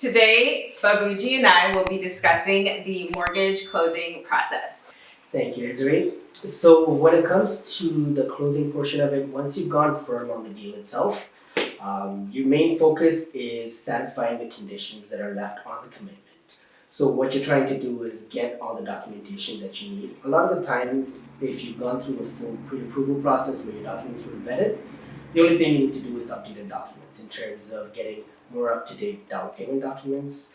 Today, Babujie and I will be discussing the mortgage closing process. Thank you, Eseeri. So when it comes to the closing portion of it, once you've gone firm on the deal itself, your main focus is satisfying the conditions that are left on the commitment. So what you're trying to do is get all the documentation that you need. A lot of the times, if you've gone through a full pre-approval process where your documents were vetted, the only thing you need to do is update the documents in terms of getting more up-to-date down payment documents,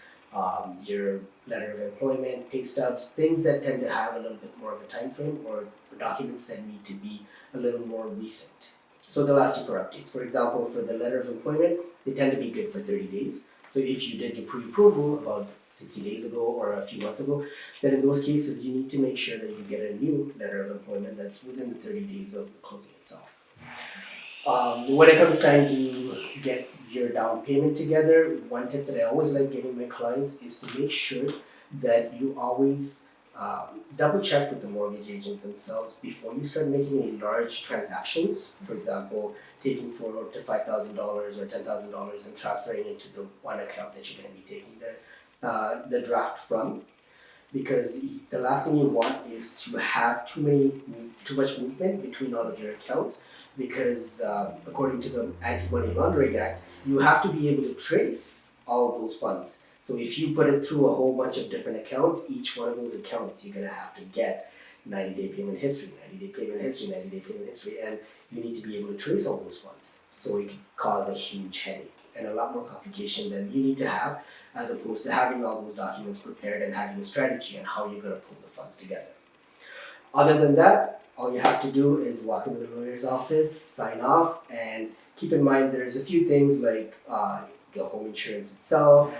your letter of employment, pay stubs, things that tend to have a little bit more of a time frame, or documents that need to be a little more recent. So they'll ask you for updates. For example, for the letter of employment, they tend to be good for 30 days. So if you did your pre-approval about 60 days ago or a few months ago, then in those cases you need to make sure that you get a new letter of employment that's within the 30 days of the closing itself. When it comes time to get your down payment together, one tip that I always like giving my clients is to make sure that you always double check with the mortgage agent themselves before you start making any large transactions. For example, taking $4,000 to $5,000 or $10,000 and transferring it to the one account that you're going to be taking the draft from. Because the last thing you want is to have too much movement between all of your accounts, because according to the Anti-Money Laundering Act, you have to be able to trace all of those funds. So if you put it through a whole bunch of different accounts, each one of those accounts you're going to have to get 90-day payment history, 90-day payment history, 90-day payment history, and you need to be able to trace all those funds. So it can cause a huge headache and a lot more complication than you need to have, as opposed to having all those documents prepared and having a strategy on how you're going to pull the funds together. Other than that, all you have to do is walk into the lawyer's office, sign off, and keep in mind there's a few things like the home insurance itself,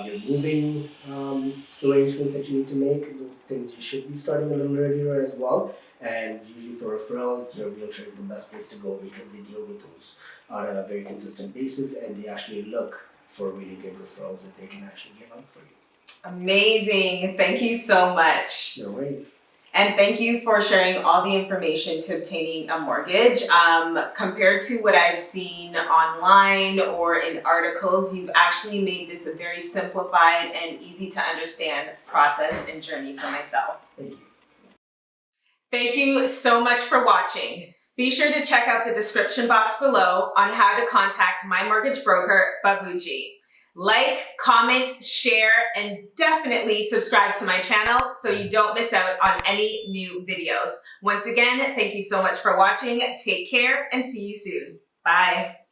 your moving arrangements that you need to make. Those things you should be starting a little earlier as well. And usually for referrals, your realtor is the best place to go because they deal with those on a very consistent basis, and they actually look for really good referrals that they can actually give out for you. Amazing. Thank you so much. No worries. And thank you for sharing all the information to obtaining a mortgage. Compared to what I've seen online or in articles, you've actually made this a very simplified and easy to understand process and journey for myself. Thank you. Thank you so much for watching. Be sure to check out the description box below on how to contact my mortgage broker, Babujie. Like, comment, share, and definitely subscribe to my channel so you don't miss out on any new videos. Once again, thank you so much for watching. Take care and see you soon. Bye.